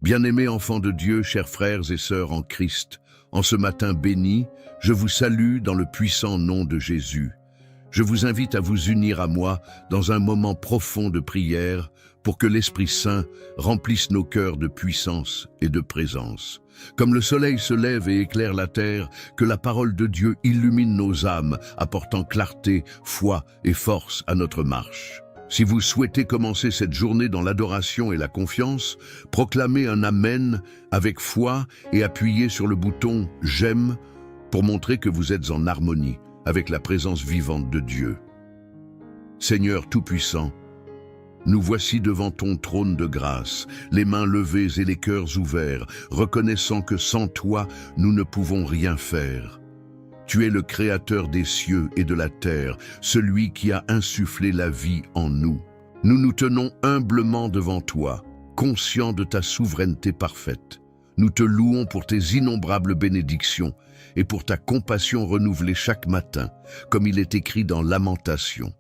Bien-aimés enfants de Dieu, chers frères et sœurs en Christ, en ce matin béni, je vous salue dans le puissant nom de Jésus. Je vous invite à vous unir à moi dans un moment profond de prière pour que l'Esprit Saint remplisse nos cœurs de puissance et de présence. Comme le soleil se lève et éclaire la terre, que la parole de Dieu illumine nos âmes, apportant clarté, foi et force à notre marche. Si vous souhaitez commencer cette journée dans l'adoration et la confiance, proclamez un Amen avec foi et appuyez sur le bouton « J'aime » pour montrer que vous êtes en harmonie avec la présence vivante de Dieu. Seigneur Tout-Puissant, nous voici devant ton trône de grâce, les mains levées et les cœurs ouverts, reconnaissant que sans toi, nous ne pouvons rien faire. Tu es le Créateur des cieux et de la terre, celui qui a insufflé la vie en nous. Nous nous tenons humblement devant toi, conscients de ta souveraineté parfaite. Nous te louons pour tes innombrables bénédictions et pour ta compassion renouvelée chaque matin, comme il est écrit dans Lamentation.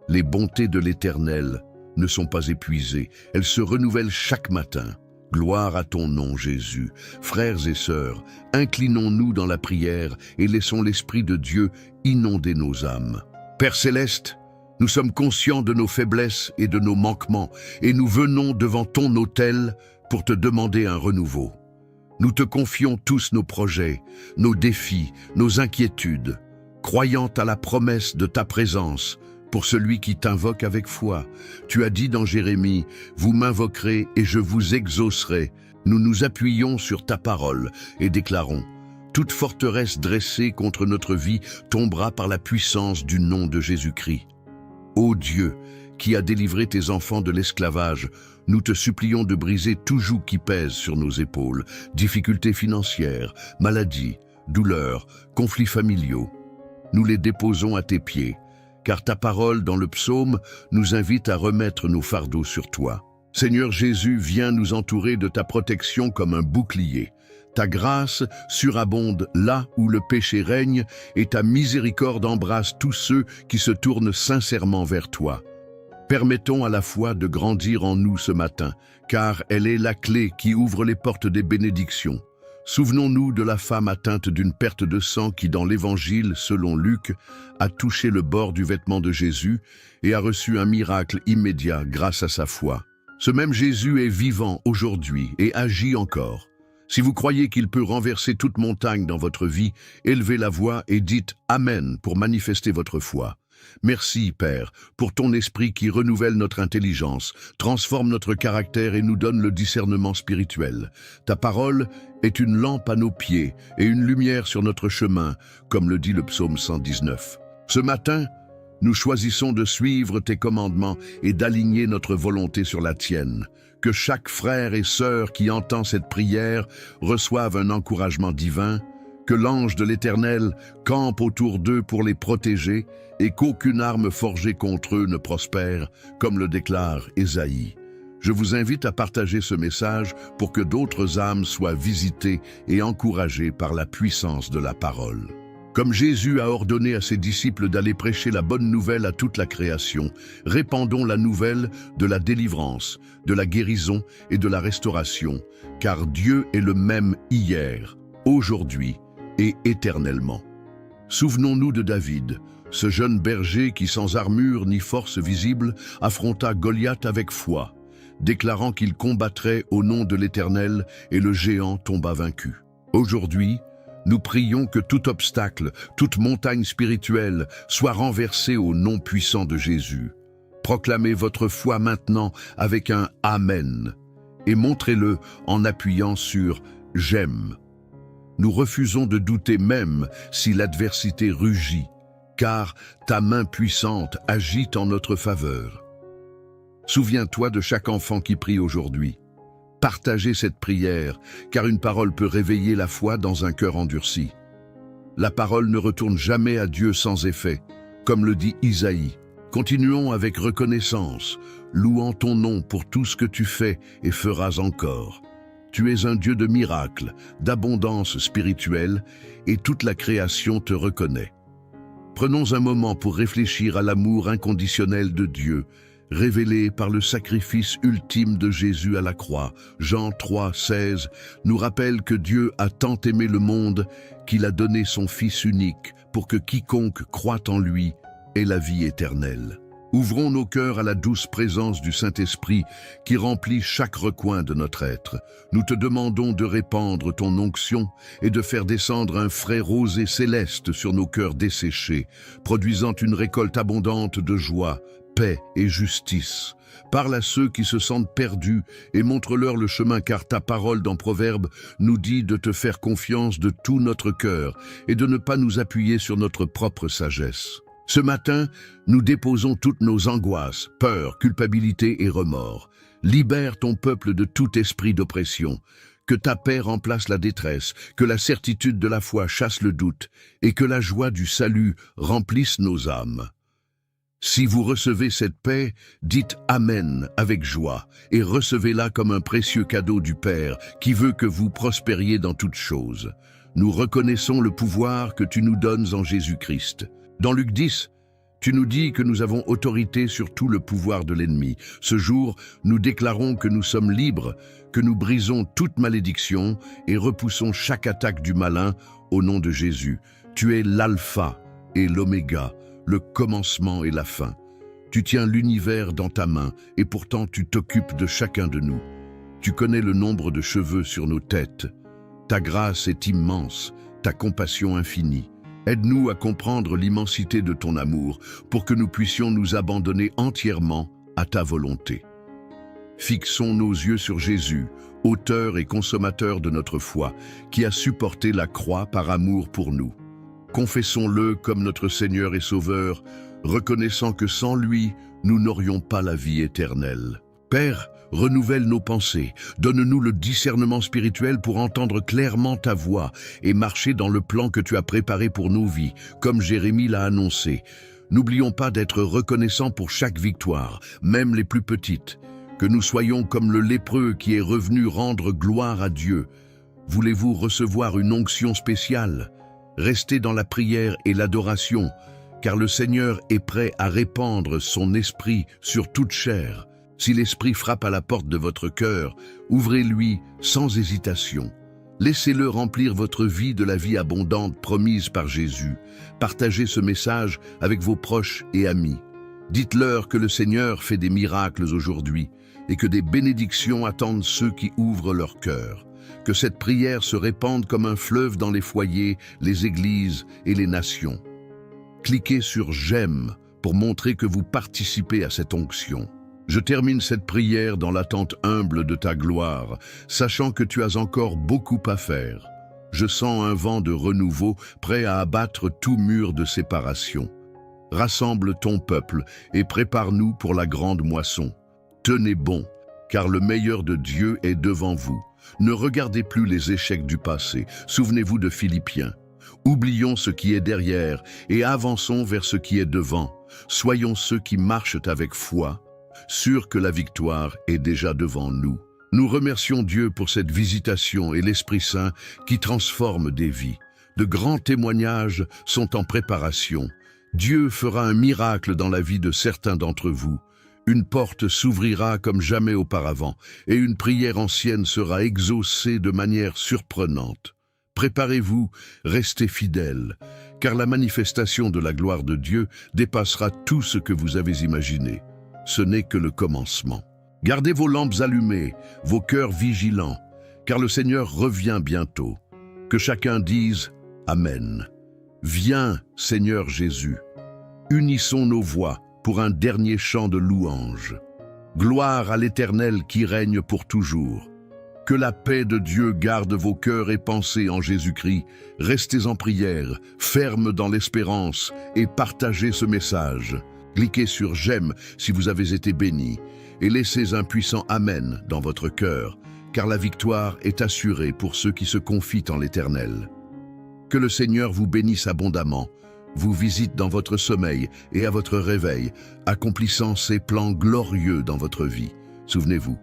Les bontés de l'Éternel ne sont pas épuisées, elles se renouvellent chaque matin. Gloire à ton nom, Jésus. Frères et sœurs, inclinons-nous dans la prière et laissons l'Esprit de Dieu inonder nos âmes. Père céleste, nous sommes conscients de nos faiblesses et de nos manquements, et nous venons devant ton autel pour te demander un renouveau. Nous te confions tous nos projets, nos défis, nos inquiétudes, croyant à la promesse de ta présence pour celui qui t'invoque avec foi. Tu as dit dans Jérémie, « Vous m'invoquerez et je vous exaucerai ». Nous nous appuyons sur ta parole et déclarons, « Toute forteresse dressée contre notre vie tombera par la puissance du nom de Jésus-Christ. » Ô Dieu, qui a délivré tes enfants de l'esclavage, nous te supplions de briser tout joug qui pèse sur nos épaules, difficultés financières, maladies, douleurs, conflits familiaux. Nous les déposons à tes pieds, car ta parole dans le psaume nous invite à remettre nos fardeaux sur toi. Seigneur Jésus, viens nous entourer de ta protection comme un bouclier. Ta grâce surabonde là où le péché règne et ta miséricorde embrasse tous ceux qui se tournent sincèrement vers toi. Permettons à la foi de grandir en nous ce matin, car elle est la clé qui ouvre les portes des bénédictions. Souvenons-nous de la femme atteinte d'une perte de sang qui, dans l'Évangile, selon Luc, a touché le bord du vêtement de Jésus et a reçu un miracle immédiat grâce à sa foi. Ce même Jésus est vivant aujourd'hui et agit encore. Si vous croyez qu'il peut renverser toute montagne dans votre vie, élevez la voix et dites « Amen » pour manifester votre foi. Merci, Père, pour ton esprit qui renouvelle notre intelligence, transforme notre caractère et nous donne le discernement spirituel. Ta parole est une lampe à nos pieds et une lumière sur notre chemin, comme le dit le psaume 119. Ce matin, nous choisissons de suivre tes commandements et d'aligner notre volonté sur la tienne. Que chaque frère et sœur qui entend cette prière reçoive un encouragement divin, que l'ange de l'Éternel campe autour d'eux pour les protéger et qu'aucune arme forgée contre eux ne prospère, comme le déclare Ésaïe. Je vous invite à partager ce message pour que d'autres âmes soient visitées et encouragées par la puissance de la parole. Comme Jésus a ordonné à ses disciples d'aller prêcher la bonne nouvelle à toute la création, répandons la nouvelle de la délivrance, de la guérison et de la restauration, car Dieu est le même hier, aujourd'hui et éternellement. Souvenons-nous de David, ce jeune berger qui, sans armure ni force visible, affronta Goliath avec foi, déclarant qu'il combattrait au nom de l'Éternel et le géant tomba vaincu. Aujourd'hui, nous prions que tout obstacle, toute montagne spirituelle soit renversée au nom puissant de Jésus. Proclamez votre foi maintenant avec un « Amen » et montrez-le en appuyant sur « J'aime ». Nous refusons de douter même si l'adversité rugit, car ta main puissante agit en notre faveur. Souviens-toi de chaque enfant qui prie aujourd'hui. Partagez cette prière, car une parole peut réveiller la foi dans un cœur endurci. La parole ne retourne jamais à Dieu sans effet, comme le dit Isaïe. Continuons avec reconnaissance, louant ton nom pour tout ce que tu fais et feras encore. Tu es un Dieu de miracles, d'abondance spirituelle, et toute la création te reconnaît. Prenons un moment pour réfléchir à l'amour inconditionnel de Dieu, révélée par le sacrifice ultime de Jésus à la croix. Jean 3,16 nous rappelle que Dieu a tant aimé le monde qu'il a donné son Fils unique pour que quiconque croit en lui ait la vie éternelle. Ouvrons nos cœurs à la douce présence du Saint-Esprit qui remplit chaque recoin de notre être. Nous te demandons de répandre ton onction et de faire descendre un frais rosé céleste sur nos cœurs desséchés, produisant une récolte abondante de joie, paix et justice. Parle à ceux qui se sentent perdus et montre-leur le chemin, car ta parole dans Proverbes nous dit de te faire confiance de tout notre cœur et de ne pas nous appuyer sur notre propre sagesse. Ce matin, nous déposons toutes nos angoisses, peurs, culpabilité et remords. Libère ton peuple de tout esprit d'oppression. Que ta paix remplace la détresse, que la certitude de la foi chasse le doute et que la joie du salut remplisse nos âmes. Si vous recevez cette paix, dites Amen avec joie et recevez-la comme un précieux cadeau du Père qui veut que vous prospériez dans toutes choses. Nous reconnaissons le pouvoir que tu nous donnes en Jésus-Christ. Dans Luc 10, tu nous dis que nous avons autorité sur tout le pouvoir de l'ennemi. Ce jour, nous déclarons que nous sommes libres, que nous brisons toute malédiction et repoussons chaque attaque du malin au nom de Jésus. Tu es l'alpha et l'oméga, le commencement et la fin. Tu tiens l'univers dans ta main et pourtant tu t'occupes de chacun de nous. Tu connais le nombre de cheveux sur nos têtes. Ta grâce est immense, ta compassion infinie. Aide-nous à comprendre l'immensité de ton amour pour que nous puissions nous abandonner entièrement à ta volonté. Fixons nos yeux sur Jésus, auteur et consommateur de notre foi, qui a supporté la croix par amour pour nous. Confessons-le comme notre Seigneur et Sauveur, reconnaissant que sans lui, nous n'aurions pas la vie éternelle. Père, renouvelle nos pensées, donne-nous le discernement spirituel pour entendre clairement ta voix et marcher dans le plan que tu as préparé pour nos vies, comme Jérémie l'a annoncé. N'oublions pas d'être reconnaissants pour chaque victoire, même les plus petites, que nous soyons comme le lépreux qui est revenu rendre gloire à Dieu. Voulez-vous recevoir une onction spéciale? Restez dans la prière et l'adoration, car le Seigneur est prêt à répandre son esprit sur toute chair. Si l'Esprit frappe à la porte de votre cœur, ouvrez-lui sans hésitation. Laissez-le remplir votre vie de la vie abondante promise par Jésus. Partagez ce message avec vos proches et amis. Dites-leur que le Seigneur fait des miracles aujourd'hui et que des bénédictions attendent ceux qui ouvrent leur cœur. Que cette prière se répande comme un fleuve dans les foyers, les églises et les nations. Cliquez sur « J'aime » pour montrer que vous participez à cette onction. Je termine cette prière dans l'attente humble de ta gloire, sachant que tu as encore beaucoup à faire. Je sens un vent de renouveau prêt à abattre tout mur de séparation. Rassemble ton peuple et prépare-nous pour la grande moisson. Tenez bon, car le meilleur de Dieu est devant vous. Ne regardez plus les échecs du passé, souvenez-vous de Philippiens. Oublions ce qui est derrière et avançons vers ce qui est devant. Soyons ceux qui marchent avec foi, sûrs que la victoire est déjà devant nous. Nous remercions Dieu pour cette visitation et l'Esprit Saint qui transforme des vies. De grands témoignages sont en préparation. Dieu fera un miracle dans la vie de certains d'entre vous. Une porte s'ouvrira comme jamais auparavant et une prière ancienne sera exaucée de manière surprenante. Préparez-vous, restez fidèles, car la manifestation de la gloire de Dieu dépassera tout ce que vous avez imaginé. Ce n'est que le commencement. Gardez vos lampes allumées, vos cœurs vigilants, car le Seigneur revient bientôt. Que chacun dise Amen. Viens, Seigneur Jésus. Unissons nos voix pour un dernier chant de louange. Gloire à l'Éternel qui règne pour toujours. Que la paix de Dieu garde vos cœurs et pensées en Jésus-Christ. Restez en prière, fermes dans l'espérance et partagez ce message. Cliquez sur « J'aime » si vous avez été bénis et laissez un puissant « Amen » dans votre cœur, car la victoire est assurée pour ceux qui se confient en l'Éternel. Que le Seigneur vous bénisse abondamment, vous visite dans votre sommeil et à votre réveil, accomplissant ses plans glorieux dans votre vie. Souvenez-vous,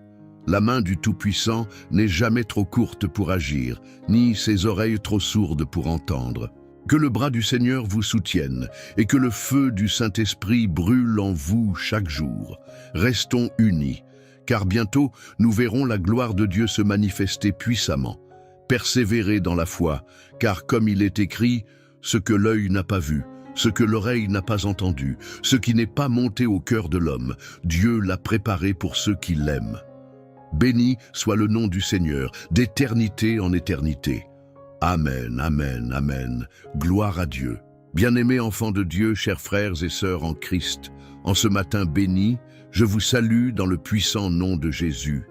la main du Tout-Puissant n'est jamais trop courte pour agir, ni ses oreilles trop sourdes pour entendre. Que le bras du Seigneur vous soutienne et que le feu du Saint-Esprit brûle en vous chaque jour. Restons unis, car bientôt nous verrons la gloire de Dieu se manifester puissamment. Persévérez dans la foi, car comme il est écrit, ce que l'œil n'a pas vu, ce que l'oreille n'a pas entendu, ce qui n'est pas monté au cœur de l'homme, Dieu l'a préparé pour ceux qui l'aiment. Béni soit le nom du Seigneur, d'éternité en éternité. Amen, amen, amen. Gloire à Dieu. Bien-aimés enfants de Dieu, chers frères et sœurs en Christ, en ce matin béni, je vous salue dans le puissant nom de Jésus.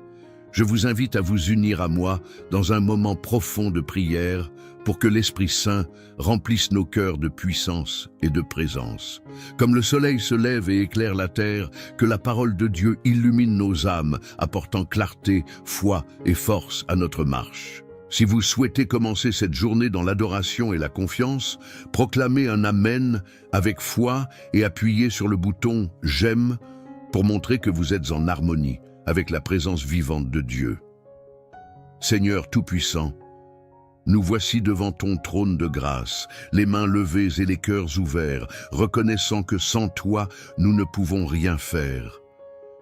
Je vous invite à vous unir à moi dans un moment profond de prière pour que l'Esprit Saint remplisse nos cœurs de puissance et de présence. Comme le soleil se lève et éclaire la terre, que la parole de Dieu illumine nos âmes, apportant clarté, foi et force à notre marche. Si vous souhaitez commencer cette journée dans l'adoration et la confiance, proclamez un Amen avec foi et appuyez sur le bouton « J'aime » pour montrer que vous êtes en harmonie avec la présence vivante de Dieu. Seigneur Tout-Puissant, nous voici devant ton trône de grâce, les mains levées et les cœurs ouverts, reconnaissant que sans toi, nous ne pouvons rien faire.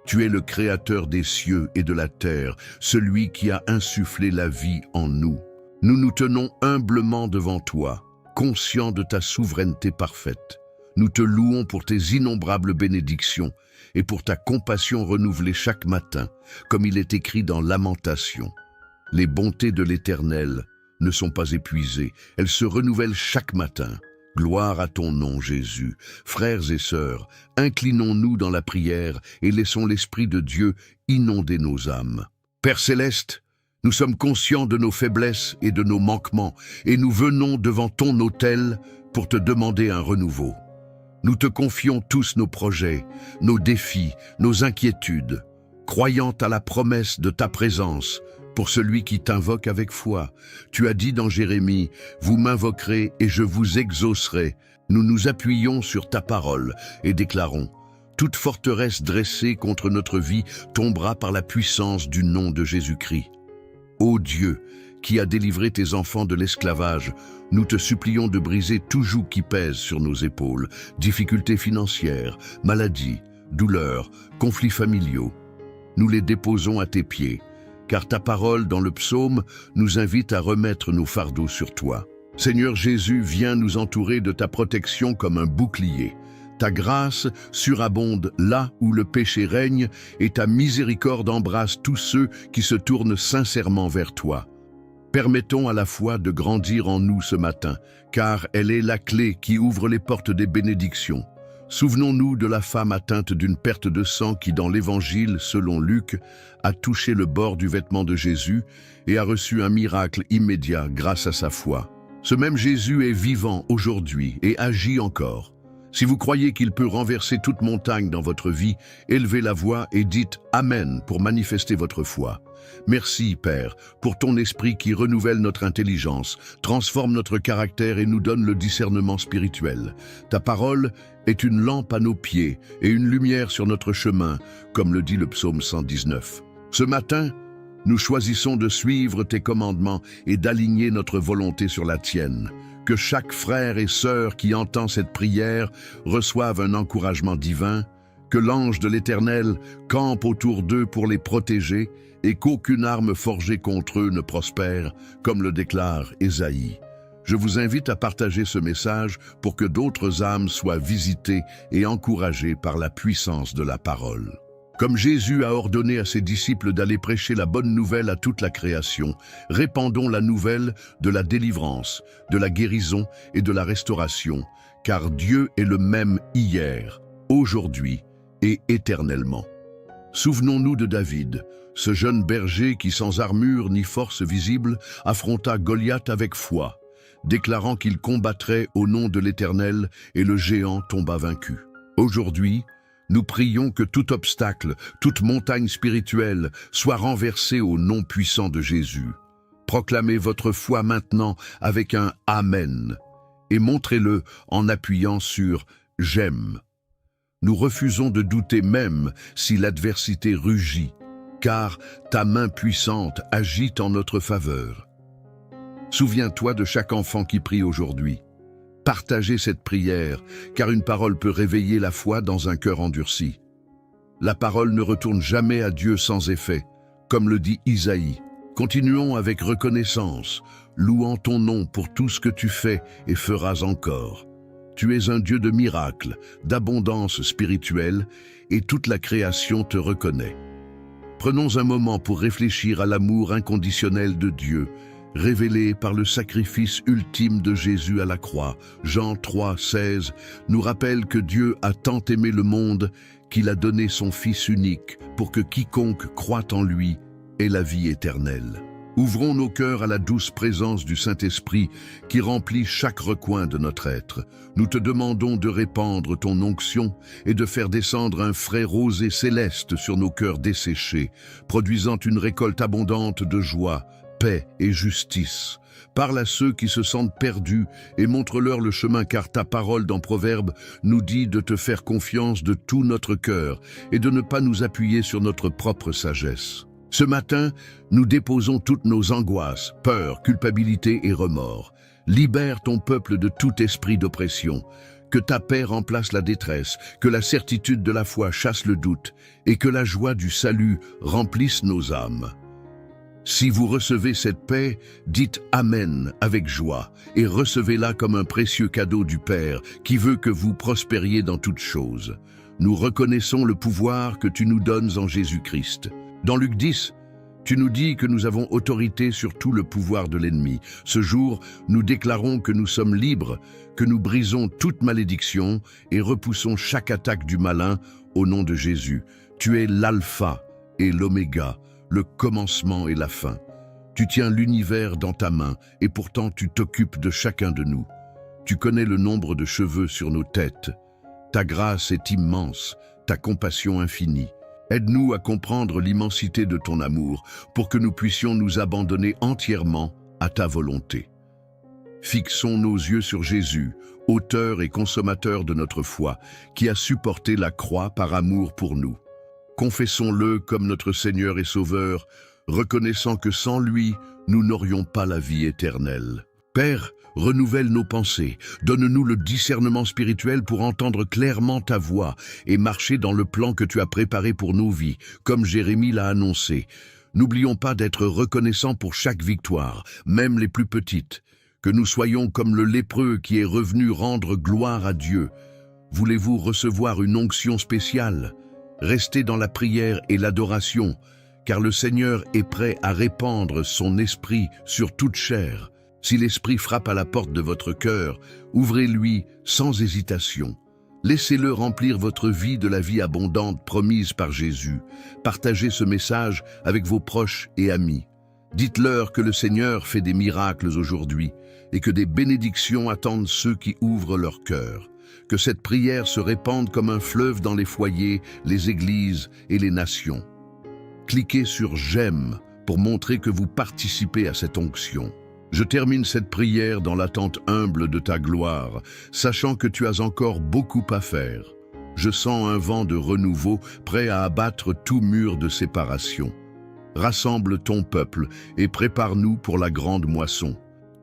Tu es le Créateur des cieux et de la terre, celui qui a insufflé la vie en nous. Nous nous tenons humblement devant toi, conscients de ta souveraineté parfaite. Nous te louons pour tes innombrables bénédictions et pour ta compassion renouvelée chaque matin, comme il est écrit dans Lamentation. Les bontés de l'Éternel ne sont pas épuisées, elles se renouvellent chaque matin. Gloire à ton nom, Jésus. Frères et sœurs, inclinons-nous dans la prière et laissons l'Esprit de Dieu inonder nos âmes. Père céleste, nous sommes conscients de nos faiblesses et de nos manquements, et nous venons devant ton autel pour te demander un renouveau. Nous te confions tous nos projets, nos défis, nos inquiétudes, croyant à la promesse de ta présence, pour celui qui t'invoque avec foi. Tu as dit dans Jérémie, « Vous m'invoquerez et je vous exaucerai ». Nous nous appuyons sur ta parole et déclarons, « Toute forteresse dressée contre notre vie tombera par la puissance du nom de Jésus-Christ. » Ô Dieu, qui a délivré tes enfants de l'esclavage, nous te supplions de briser tout joug qui pèse sur nos épaules, difficultés financières, maladies, douleurs, conflits familiaux. Nous les déposons à tes pieds, car ta parole dans le psaume nous invite à remettre nos fardeaux sur toi. Seigneur Jésus, viens nous entourer de ta protection comme un bouclier. Ta grâce surabonde là où le péché règne et ta miséricorde embrasse tous ceux qui se tournent sincèrement vers toi. Permettons à la foi de grandir en nous ce matin, car elle est la clé qui ouvre les portes des bénédictions. Souvenons-nous de la femme atteinte d'une perte de sang qui, dans l'Évangile, selon Luc, a touché le bord du vêtement de Jésus et a reçu un miracle immédiat grâce à sa foi. Ce même Jésus est vivant aujourd'hui et agit encore. Si vous croyez qu'il peut renverser toute montagne dans votre vie, élevez la voix et dites « Amen » pour manifester votre foi. Merci, Père, pour ton esprit qui renouvelle notre intelligence, transforme notre caractère et nous donne le discernement spirituel. Ta parole est une lampe à nos pieds et une lumière sur notre chemin, comme le dit le psaume 119. Ce matin, nous choisissons de suivre tes commandements et d'aligner notre volonté sur la tienne. Que chaque frère et sœur qui entend cette prière reçoive un encouragement divin, que l'ange de l'Éternel campe autour d'eux pour les protéger et qu'aucune arme forgée contre eux ne prospère, comme le déclare Ésaïe. Je vous invite à partager ce message pour que d'autres âmes soient visitées et encouragées par la puissance de la parole. Comme Jésus a ordonné à ses disciples d'aller prêcher la bonne nouvelle à toute la création, répandons la nouvelle de la délivrance, de la guérison et de la restauration, car Dieu est le même hier, aujourd'hui et éternellement. Souvenons-nous de David, ce jeune berger qui, sans armure ni force visible, affronta Goliath avec foi, déclarant qu'il combattrait au nom de l'Éternel et le géant tomba vaincu. Aujourd'hui, nous prions que tout obstacle, toute montagne spirituelle soit renversée au nom puissant de Jésus. Proclamez votre foi maintenant avec un « Amen » et montrez-le en appuyant sur « J'aime ». Nous refusons de douter même si l'adversité rugit, car ta main puissante agit en notre faveur. Souviens-toi de chaque enfant qui prie aujourd'hui. Partagez cette prière, car une parole peut réveiller la foi dans un cœur endurci. La parole ne retourne jamais à Dieu sans effet, comme le dit Isaïe. Continuons avec reconnaissance, louant ton nom pour tout ce que tu fais et feras encore. Tu es un Dieu de miracles, d'abondance spirituelle, et toute la création te reconnaît. Prenons un moment pour réfléchir à l'amour inconditionnel de Dieu, révélé par le sacrifice ultime de Jésus à la croix. Jean 3,16 nous rappelle que Dieu a tant aimé le monde qu'il a donné son Fils unique pour que quiconque croit en lui ait la vie éternelle. Ouvrons nos cœurs à la douce présence du Saint-Esprit qui remplit chaque recoin de notre être. Nous te demandons de répandre ton onction et de faire descendre un frais rosé céleste sur nos cœurs desséchés, produisant une récolte abondante de joie, paix et justice. Parle à ceux qui se sentent perdus et montre-leur le chemin, car ta parole dans Proverbes nous dit de te faire confiance de tout notre cœur et de ne pas nous appuyer sur notre propre sagesse. Ce matin, nous déposons toutes nos angoisses, peurs, culpabilité et remords. Libère ton peuple de tout esprit d'oppression. Que ta paix remplace la détresse, que la certitude de la foi chasse le doute et que la joie du salut remplisse nos âmes. Si vous recevez cette paix, dites Amen avec joie et recevez-la comme un précieux cadeau du Père qui veut que vous prospériez dans toutes choses. Nous reconnaissons le pouvoir que tu nous donnes en Jésus-Christ. Dans Luc 10, tu nous dis que nous avons autorité sur tout le pouvoir de l'ennemi. Ce jour, nous déclarons que nous sommes libres, que nous brisons toute malédiction et repoussons chaque attaque du malin au nom de Jésus. Tu es l'alpha et l'oméga, le commencement et la fin. Tu tiens l'univers dans ta main et pourtant tu t'occupes de chacun de nous. Tu connais le nombre de cheveux sur nos têtes. Ta grâce est immense, ta compassion infinie. Aide-nous à comprendre l'immensité de ton amour pour que nous puissions nous abandonner entièrement à ta volonté. Fixons nos yeux sur Jésus, auteur et consommateur de notre foi, qui a supporté la croix par amour pour nous. Confessons-le comme notre Seigneur et Sauveur, reconnaissant que sans lui, nous n'aurions pas la vie éternelle. Père, renouvelle nos pensées, donne-nous le discernement spirituel pour entendre clairement ta voix et marcher dans le plan que tu as préparé pour nos vies, comme Jérémie l'a annoncé. N'oublions pas d'être reconnaissants pour chaque victoire, même les plus petites, que nous soyons comme le lépreux qui est revenu rendre gloire à Dieu. Voulez-vous recevoir une onction spéciale? Restez dans la prière et l'adoration, car le Seigneur est prêt à répandre son esprit sur toute chair. Si l'Esprit frappe à la porte de votre cœur, ouvrez-lui sans hésitation. Laissez-le remplir votre vie de la vie abondante promise par Jésus. Partagez ce message avec vos proches et amis. Dites-leur que le Seigneur fait des miracles aujourd'hui et que des bénédictions attendent ceux qui ouvrent leur cœur. Que cette prière se répande comme un fleuve dans les foyers, les églises et les nations. Cliquez sur « J'aime » pour montrer que vous participez à cette onction. Je termine cette prière dans l'attente humble de ta gloire, sachant que tu as encore beaucoup à faire. Je sens un vent de renouveau prêt à abattre tout mur de séparation. Rassemble ton peuple et prépare-nous pour la grande moisson.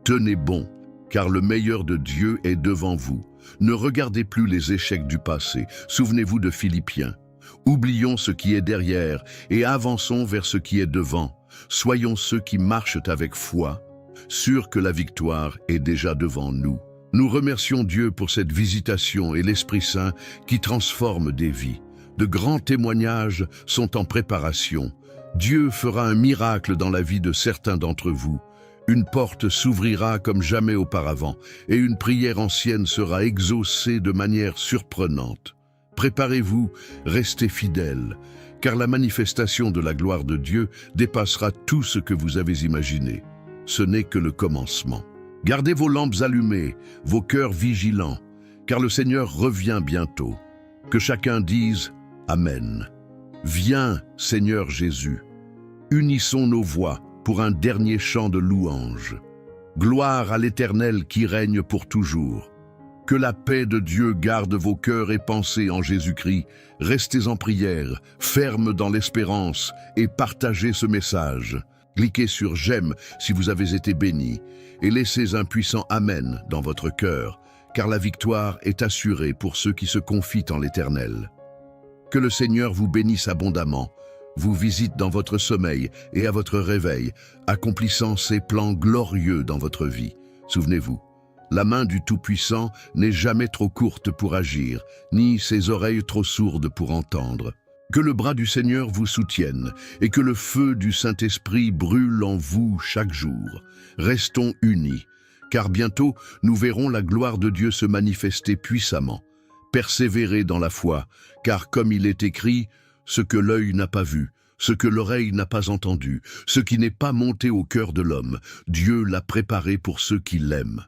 Tenez bon, car le meilleur de Dieu est devant vous. Ne regardez plus les échecs du passé, souvenez-vous de Philippiens. Oublions ce qui est derrière et avançons vers ce qui est devant. Soyons ceux qui marchent avec foi, sûrs que la victoire est déjà devant nous. Nous remercions Dieu pour cette visitation et l'Esprit Saint qui transforme des vies. De grands témoignages sont en préparation. Dieu fera un miracle dans la vie de certains d'entre vous. Une porte s'ouvrira comme jamais auparavant et une prière ancienne sera exaucée de manière surprenante. Préparez-vous, restez fidèles, car la manifestation de la gloire de Dieu dépassera tout ce que vous avez imaginé. Ce n'est que le commencement. Gardez vos lampes allumées, vos cœurs vigilants, car le Seigneur revient bientôt. Que chacun dise « Amen ». Viens, Seigneur Jésus. Unissons nos voix pour un dernier chant de louange. Gloire à l'Éternel qui règne pour toujours. Que la paix de Dieu garde vos cœurs et pensées en Jésus-Christ. Restez en prière, fermes dans l'espérance et partagez ce message. Cliquez sur « J'aime » si vous avez été béni et laissez un puissant « Amen » dans votre cœur, car la victoire est assurée pour ceux qui se confient en l'Éternel. Que le Seigneur vous bénisse abondamment, vous visite dans votre sommeil et à votre réveil, accomplissant ses plans glorieux dans votre vie. Souvenez-vous, la main du Tout-Puissant n'est jamais trop courte pour agir, ni ses oreilles trop sourdes pour entendre. Que le bras du Seigneur vous soutienne et que le feu du Saint-Esprit brûle en vous chaque jour. Restons unis, car bientôt nous verrons la gloire de Dieu se manifester puissamment. Persévérez dans la foi, car comme il est écrit, ce que l'œil n'a pas vu, ce que l'oreille n'a pas entendu, ce qui n'est pas monté au cœur de l'homme, Dieu l'a préparé pour ceux qui l'aiment.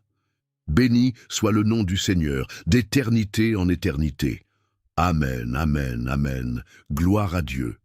Béni soit le nom du Seigneur, d'éternité en éternité. Amen, amen, amen. Gloire à Dieu.